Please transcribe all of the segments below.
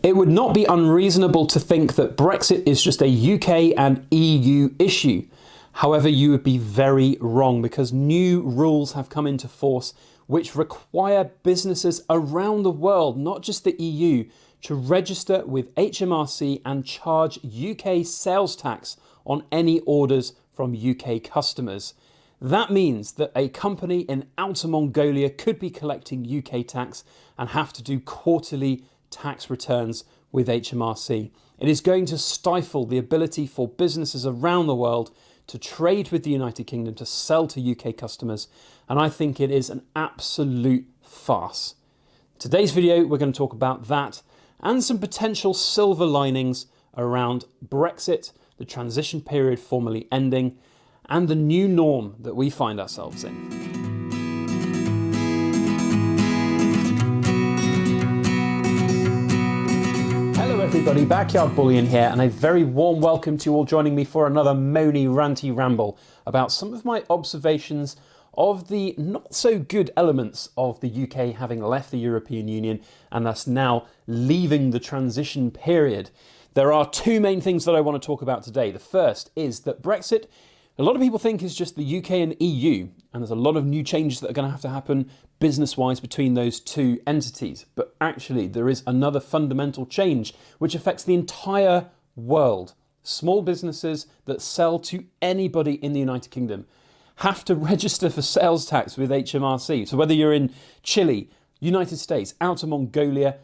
It would not be unreasonable to think that Brexit is just a UK and EU issue. However, you would be very wrong because new rules have come into force which require businesses around the world, not just the EU, to register with HMRC and charge UK sales tax on any orders from UK customers. That means that a company in Outer Mongolia could be collecting UK tax and have to do quarterly tax returns with HMRC. It is going to stifle the ability for businesses around the world to trade with the United Kingdom, to sell to UK customers, and I think it is an absolute farce. Today's video, we're going to talk about that and some potential silver linings around Brexit, the transition period formally ending, and the new norm that we find ourselves in. Everybody, Backyard Bullion here, and a very warm welcome to you all joining me for another moany, ranty ramble about some of my observations of the not so good elements of the UK having left the European Union and thus now leaving the transition period. There are two main things that I want to talk about today. The first is that Brexit, a lot of people think, is just the UK and EU, and there's a lot of new changes that are going to have to happen business-wise between those two entities. But actually, there is another fundamental change which affects the entire world. Small businesses that sell to anybody in the United Kingdom have to register for sales tax with HMRC. So whether you're in Chile, United States, Outer Mongolia,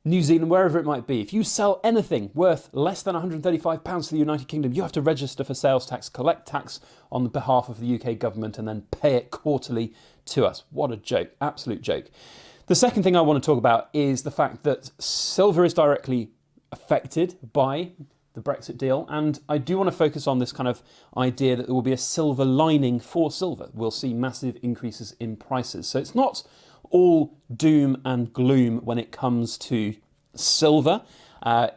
New Zealand, wherever it might be, if you sell anything worth less than £135 to the United Kingdom, you have to register for sales tax, collect tax on behalf of the UK government, and then pay it quarterly to us. What a joke, absolute joke. The second thing I want to talk about is the fact that silver is directly affected by the Brexit deal, and I do want to focus on this kind of idea that there will be a silver lining for silver. We'll see massive increases in prices. So it's not all doom and gloom when it comes to silver.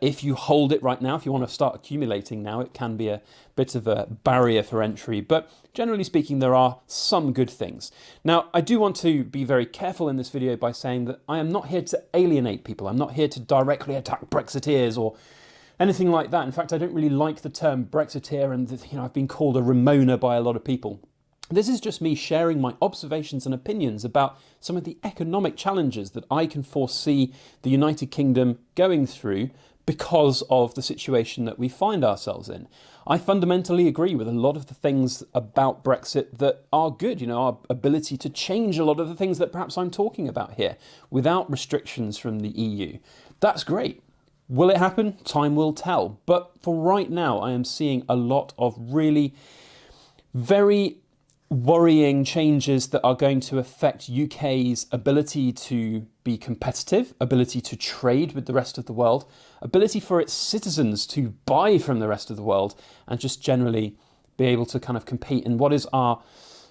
If you hold it right now, if you want to start accumulating now, it can be a bit of a barrier for entry. But generally speaking, there are some good things. Now, I do want to be very careful in this video by saying that I am not here to alienate people. I'm not here to directly attack Brexiteers or anything like that. In fact, I don't really like the term Brexiteer, and I've been called a Ramona by a lot of people. This is just me sharing my observations and opinions about some of the economic challenges that I can foresee the United Kingdom going through because of the situation that we find ourselves in. I fundamentally agree with a lot of the things about Brexit that are good, our ability to change a lot of the things that perhaps I'm talking about here without restrictions from the EU. That's great. Will it happen? Time will tell. But for right now, I am seeing a lot of really very worrying changes that are going to affect UK's ability to be competitive, ability to trade with the rest of the world, ability for its citizens to buy from the rest of the world, and just generally be able to kind of compete in what is our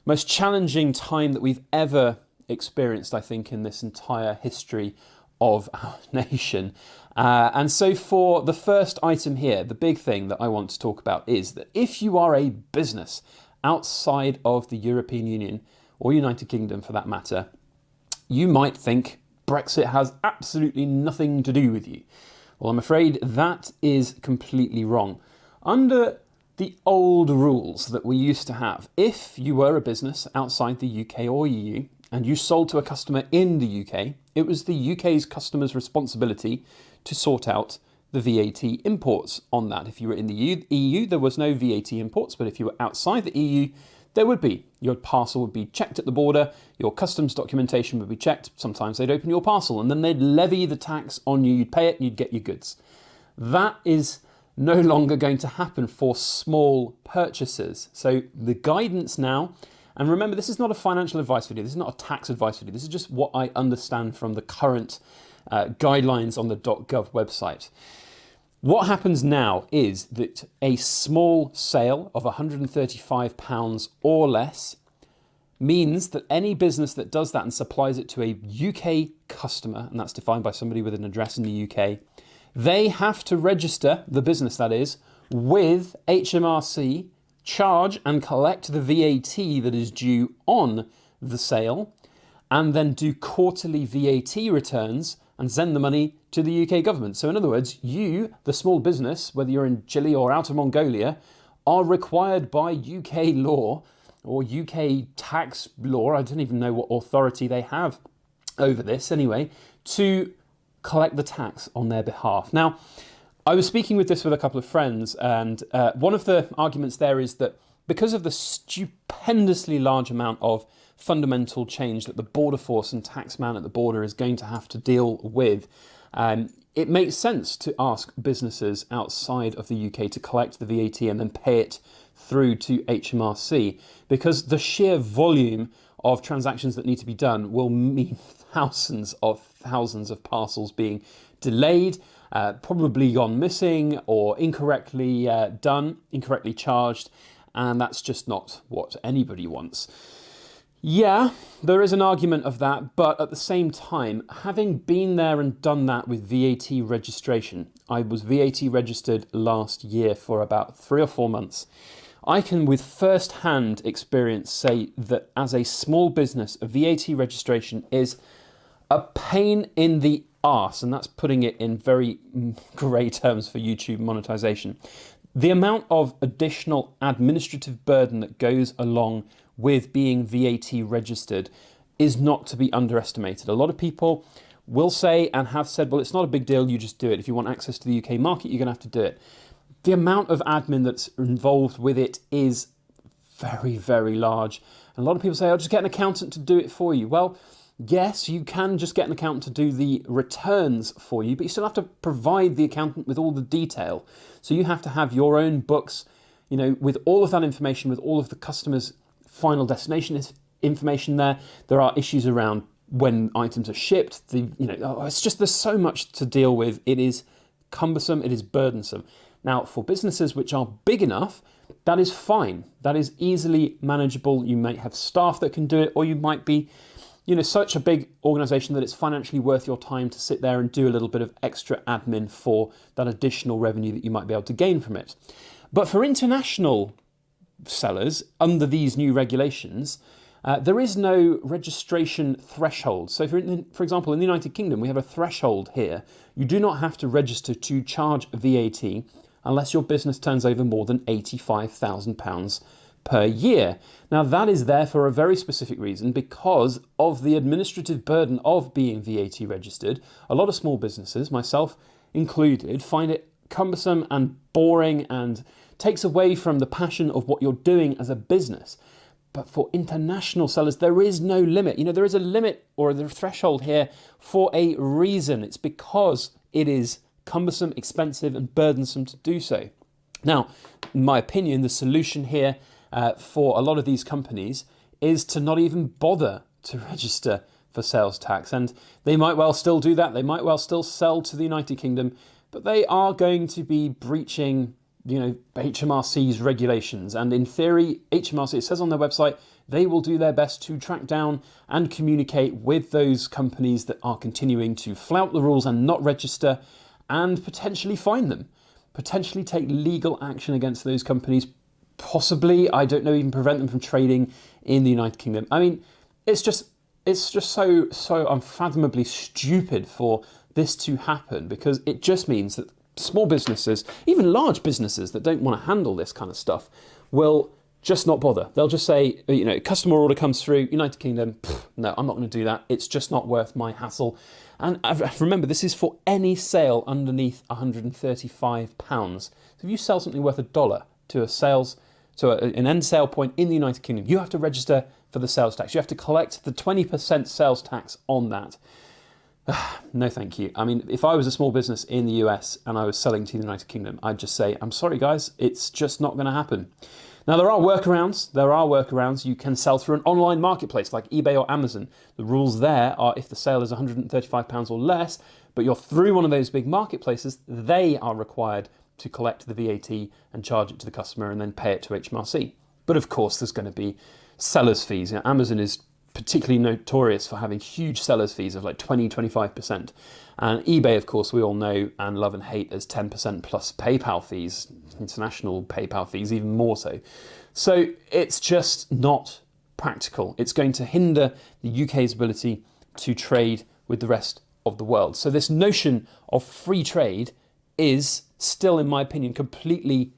most challenging time that we've ever experienced, I think, in this entire history of our nation. And so for the first item here, the big thing that I want to talk about is that if you are a business outside of the European Union, or United Kingdom for that matter, you might think Brexit has absolutely nothing to do with you. Well, I'm afraid that is completely wrong. Under the old rules that we used to have, if you were a business outside the UK or EU and you sold to a customer in the UK, it was the UK's customer's responsibility to sort out the VAT imports on that. If you were in the EU, there was no VAT imports, but if you were outside the EU, there would be. Your parcel would be checked at the border, your customs documentation would be checked, sometimes they'd open your parcel and then they'd levy the tax on you, you'd pay it and you'd get your goods. That is no longer going to happen for small purchases. So the guidance now, and remember, this is not a financial advice video, this is not a tax advice video, this is just what I understand from the current guidelines on the .gov website. What happens now is that a small sale of £135 or less means that any business that does that and supplies it to a UK customer, and that's defined by somebody with an address in the UK, they have to register, the business that is, with HMRC, charge and collect the VAT that is due on the sale, and then do quarterly VAT returns and send the money to the UK government. So in other words, you, the small business, whether you're in Chile or Outer Mongolia, are required by UK law or UK tax law, I don't even know what authority they have over this anyway, to collect the tax on their behalf. Now, I was speaking with this with a couple of friends, and one of the arguments there is that because of the stupendously large amount of fundamental change that the border force and taxman at the border is going to have to deal with, it makes sense to ask businesses outside of the UK to collect the VAT and then pay it through to HMRC, because the sheer volume of transactions that need to be done will mean thousands of parcels being delayed, probably gone missing or incorrectly done, incorrectly charged, and that's just not what anybody wants. Yeah, there is an argument of that, but at the same time, having been there and done that with VAT registration, I was VAT registered last year for about 3 or 4 months. I can with first-hand experience say that as a small business, a VAT registration is a pain in the arse, and that's putting it in very grey terms for YouTube monetization. The amount of additional administrative burden that goes along with being VAT registered is not to be underestimated. A lot of people will say and have said, well, it's not a big deal, you just do it. If you want access to the UK market, you're going to have to do it. The amount of admin that's involved with it is very, very large. And a lot of people say, I'll just get an accountant to do it for you. Well, yes, you can just get an accountant to do the returns for you, but you still have to provide the accountant with all the detail. So you have to have your own books, with all of that information, with all of the customer's final destination information there. There are issues around when items are shipped. It's just, there's so much to deal with. It is cumbersome, it is burdensome. Now, for businesses which are big enough, that is fine. That is easily manageable. You might have staff that can do it, or you might be such a big organisation that it's financially worth your time to sit there and do a little bit of extra admin for that additional revenue that you might be able to gain from it. But for international sellers, under these new regulations, there is no registration threshold. So for example, in the United Kingdom, we have a threshold here. You do not have to register to charge VAT unless your business turns over more than £85,000 per year. Now that is there for a very specific reason, because of the administrative burden of being VAT registered. A lot of small businesses, myself included, find it cumbersome and boring and takes away from the passion of what you're doing as a business. But for international sellers, there is no limit. There is a limit or a threshold here for a reason. It's because it is cumbersome, expensive and burdensome to do so. Now, in my opinion, the solution here for a lot of these companies is to not even bother to register for sales tax. And they might well still do that. They might well still sell to the United Kingdom, but they are going to be breaching HMRC's regulations. And in theory, HMRC, it says on their website, they will do their best to track down and communicate with those companies that are continuing to flout the rules and not register, and potentially fine them, potentially take legal action against those companies, possibly, I don't know, even prevent them from trading in the United Kingdom. I mean, it's just so unfathomably stupid for this to happen, because it just means that small businesses, even large businesses that don't want to handle this kind of stuff, will just not bother. They'll just say, customer order comes through, United Kingdom, no, I'm not going to do that. It's just not worth my hassle. And remember, this is for any sale underneath £135. So if you sell something worth $1 to an end sale point in the United Kingdom, you have to register for the sales tax. You have to collect the 20% sales tax on that. No, thank you. I mean, if I was a small business in the US and I was selling to the United Kingdom, I'd just say, I'm sorry, guys, it's just not going to happen. Now, there are workarounds. You can sell through an online marketplace like eBay or Amazon. The rules there are if the sale is £135 or less, but you're through one of those big marketplaces, they are required to collect the VAT and charge it to the customer and then pay it to HMRC. But of course, there's going to be seller's fees. Amazon is particularly notorious for having huge seller's fees of like 20-25%. And eBay, of course, we all know and love and hate as 10% plus PayPal fees, international PayPal fees, even more so. So it's just not practical. It's going to hinder the UK's ability to trade with the rest of the world. So this notion of free trade is still, in my opinion, completely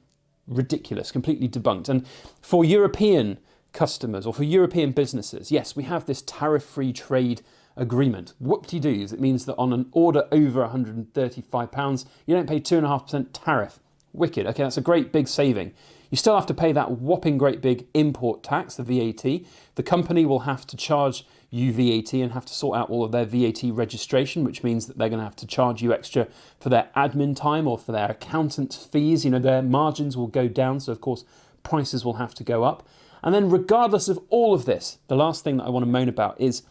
ridiculous, completely debunked. And for European customers or for European businesses, yes, we have this tariff-free trade agreement. Whoop-de-doos. It means that on an order over £135, you don't pay 2.5% tariff. Wicked. Okay, that's a great big saving. You still have to pay that whopping great big import tax, the VAT. The company will have to charge you VAT and have to sort out all of their VAT registration, which means that they're going to have to charge you extra for their admin time or for their accountant's fees. You know, their margins will go down, so of course prices will have to go up. And then regardless of all of this, the last thing that I want to moan about is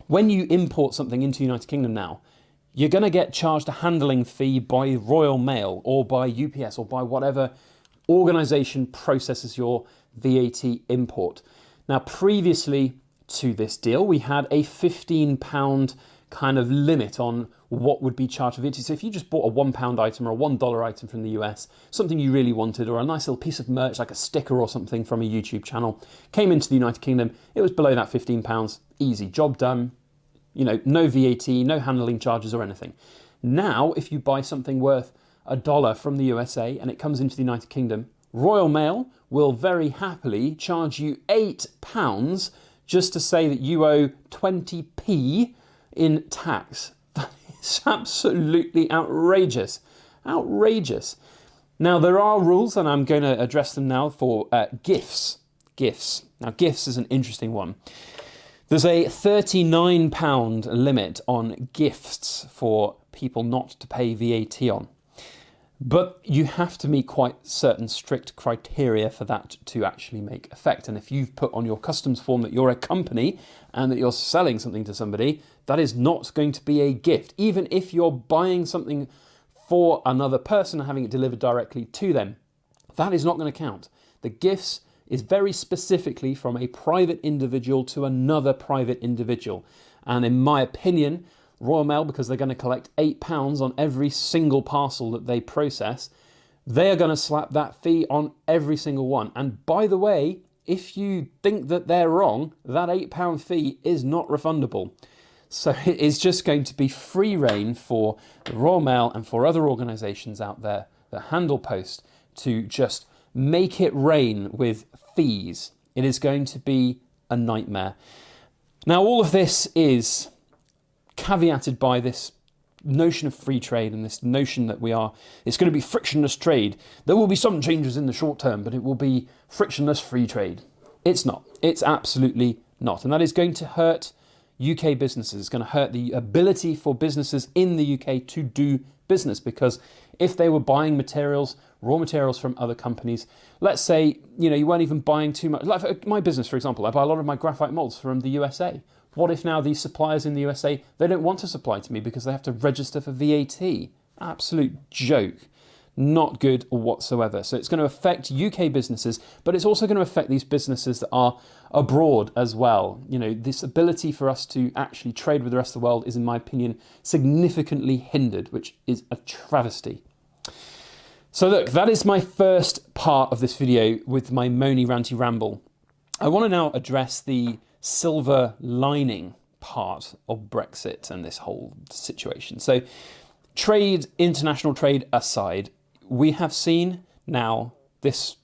when you import something into the United Kingdom now, you're going to get charged a handling fee by Royal Mail or by UPS or by whatever organisation processes your VAT import. Now, previously to this deal, we had a £15 kind of limit on what would be charged for VAT. So if you just bought a £1 item or a $1 item from the US, something you really wanted, or a nice little piece of merch like a sticker or something from a YouTube channel, came into the United Kingdom, it was below that £15, easy, job done, you know, no VAT, no handling charges or anything. Now, if you buy something worth $1 from the USA and it comes into the United Kingdom, Royal Mail will very happily charge you £8 just to say that you owe 20p in tax. That is absolutely outrageous. Outrageous. Now, there are rules, and I'm going to address them now for gifts. Gifts. Now, gifts is an interesting one. There's a £39 limit on gifts for people not to pay VAT on. But you have to meet quite certain strict criteria for that to actually make effect. And if you've put on your customs form that you're a company and that you're selling something to somebody, that is not going to be a gift. Even if you're buying something for another person and having it delivered directly to them, that is not going to count. The gifts is very specifically from a private individual to another private individual. And in my opinion, Royal Mail, because they're going to collect £8 on every single parcel that they process, they are going to slap that fee on every single one. And by the way, if you think that they're wrong, that £8 fee is not refundable. So it is just going to be free rein for the Royal Mail and for other organisations out there that handle post to just make it rain with fees. It is going to be a nightmare. Now, all of this is caveated by this notion of free trade and this notion that it's going to be frictionless trade. There will be some changes in the short term, but it will be frictionless free trade. It's not. It's absolutely not. And that is going to hurt UK businesses. It's going to hurt the ability for businesses in the UK to do business, because if they were buying materials, raw materials from other companies, let's say, you weren't even buying too much. Like my business, for example, I buy a lot of my graphite molds from the USA. What if now these suppliers in the USA, they don't want to supply to me because they have to register for VAT? Absolute joke. Not good whatsoever. So it's going to affect UK businesses, but it's also going to affect these businesses that are abroad as well. This ability for us to actually trade with the rest of the world is, in my opinion, significantly hindered, which is a travesty. So look, that is my first part of this video with my moany ranty ramble. I want to now address the silver lining part of Brexit and this whole situation. So trade, international trade aside, we have seen now this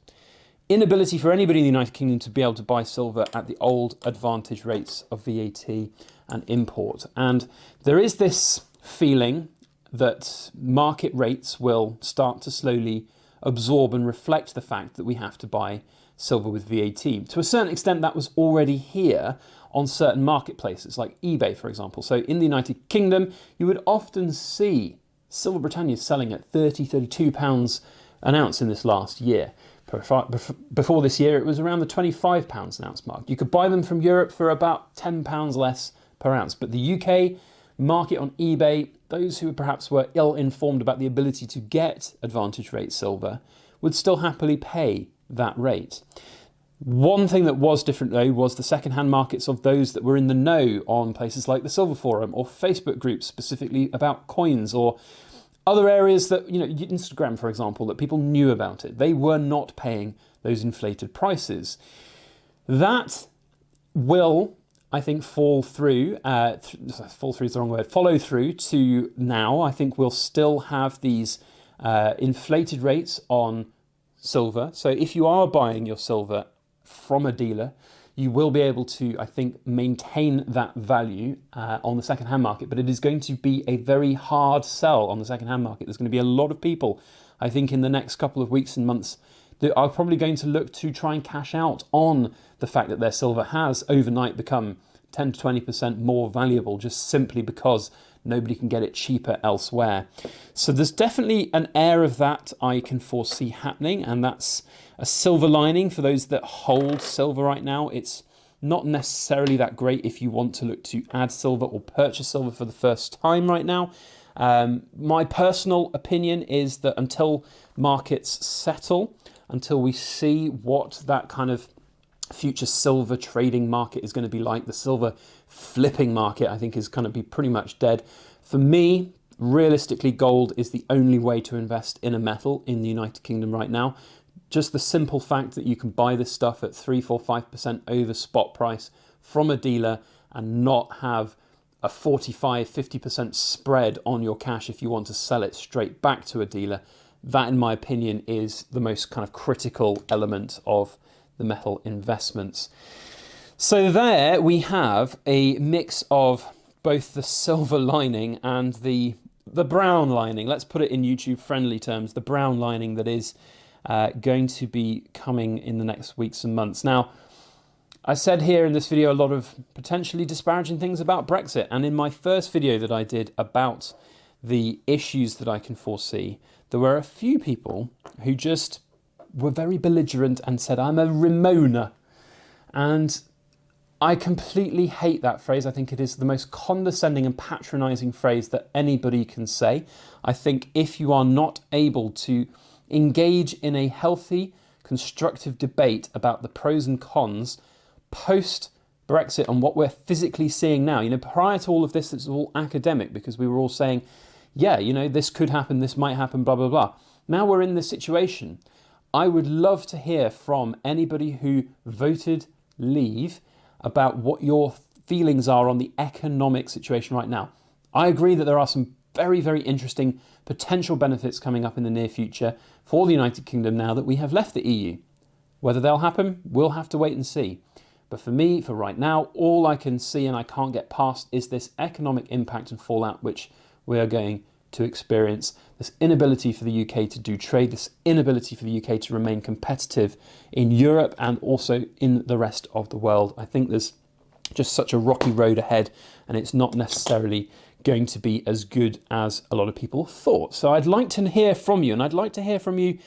inability for anybody in the United Kingdom to be able to buy silver at the old advantage rates of VAT and import. And there is this feeling that market rates will start to slowly absorb and reflect the fact that we have to buy silver with VAT. To a certain extent, that was already here on certain marketplaces like eBay, for example. So in the United Kingdom, you would often see Silver Britannia selling at £32 an ounce in this last year. Before this year, it was around the £25 an ounce mark. You could buy them from Europe for about £10 less per ounce. But the UK market on eBay, those who perhaps were ill-informed about the ability to get advantage rate silver would still happily pay that rate. One thing that was different though was the second-hand markets of those that were in the know on places like the Silver Forum or Facebook groups specifically about coins, or other areas that, Instagram, for example, that people knew about it. They were not paying those inflated prices. That will I think, fall through is the wrong word, follow through to now, I think we'll still have these inflated rates on silver. So if you are buying your silver from a dealer, you will be able to, I think, maintain that value on the second-hand market, but it is going to be a very hard sell on the second-hand market. There's going to be a lot of people, I think, in the next couple of weeks and months that are probably going to look to try and cash out on the fact that their silver has overnight become 10 to 20% more valuable just simply because nobody can get it cheaper elsewhere. So there's definitely an air of that I can foresee happening, and that's a silver lining for those that hold silver right now. It's not necessarily that great if you want to look to add silver or purchase silver for the first time right now. My personal opinion is that until markets settle, until we see what that kind of future silver trading market is going to be like, the silver flipping market, I think, is going to be pretty much dead. For me, realistically, gold is the only way to invest in a metal in the United Kingdom right now. Just the simple fact that you can buy this stuff at 3, 4, 5% over spot price from a dealer and not have a 45, 50% spread on your cash if you want to sell it straight back to a dealer. That, in my opinion, is the most kind of critical element of the metal investments. So there we have a mix of both the silver lining and the brown lining. Let's put it in YouTube friendly terms, the brown lining that is going to be coming in the next weeks and months. Now, I said here in this video a lot of potentially disparaging things about Brexit, and in my first video that I did about the issues that I can foresee, there were a few people who just were very belligerent and said, I'm a Remoaner. And I completely hate that phrase. I think it is the most condescending and patronising phrase that anybody can say. I think if you are not able to engage in a healthy, constructive debate about the pros and cons post-Brexit and what we're physically seeing now, prior to all of this, it's all academic because we were all saying, yeah, this could happen, this might happen, blah, blah, blah. Now we're in this situation. I would love to hear from anybody who voted leave about what your feelings are on the economic situation right now. I agree that there are some very, very interesting potential benefits coming up in the near future for the United Kingdom now that we have left the EU. Whether they'll happen, we'll have to wait and see. But for me, for right now, all I can see and I can't get past is this economic impact and fallout which we are going to experience, this inability for the UK to do trade, this inability for the UK to remain competitive in Europe and also in the rest of the world. I think there's just such a rocky road ahead, and it's not necessarily going to be as good as a lot of people thought. So I'd like to hear from you, and I'd like to hear from you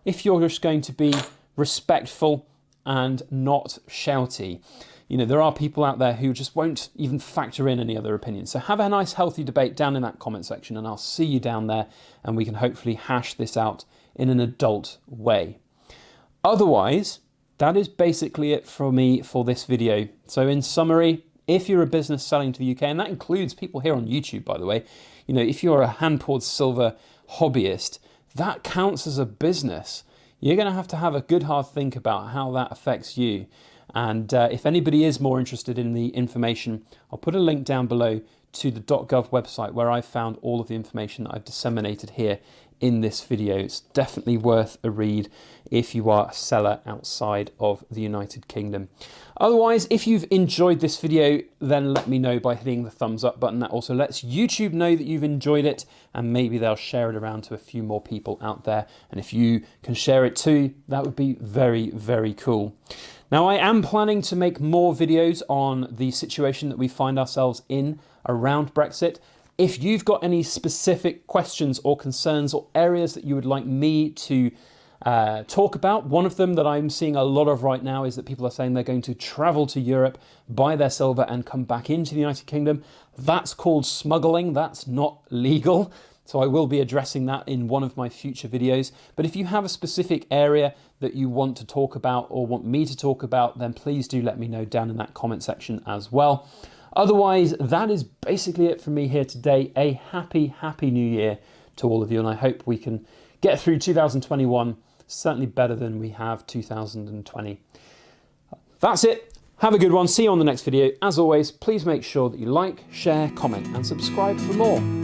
if you're just going to be respectful and not shouty. There are people out there who just won't even factor in any other opinions. So have a nice, healthy debate down in that comment section, and I'll see you down there, and we can hopefully hash this out in an adult way. Otherwise, that is basically it for me for this video. So in summary, if you're a business selling to the UK, and that includes people here on YouTube, by the way, if you're a hand-poured silver hobbyist, that counts as a business. You're going to have a good hard think about how that affects you. And if anybody is more interested in the information, I'll put a link down below to the .gov website where I've found all of the information that I've disseminated here in this video. It's definitely worth a read if you are a seller outside of the United Kingdom. Otherwise, if you've enjoyed this video, then let me know by hitting the thumbs up button. That also lets YouTube know that you've enjoyed it, and maybe they'll share it around to a few more people out there. And if you can share it too, that would be very, very cool. Now, I am planning to make more videos on the situation that we find ourselves in around Brexit. If you've got any specific questions or concerns or areas that you would like me to talk about, one of them that I'm seeing a lot of right now is that people are saying they're going to travel to Europe, buy their silver and come back into the United Kingdom. That's called smuggling. That's not legal. So I will be addressing that in one of my future videos. But if you have a specific area that you want to talk about or want me to talk about, then please do let me know down in that comment section as well. Otherwise, that is basically it from me here today. A happy, happy new year to all of you. And I hope we can get through 2021 certainly better than we have 2020. That's it. Have a good one. See you on the next video. As always, please make sure that you like, share, comment, and subscribe for more.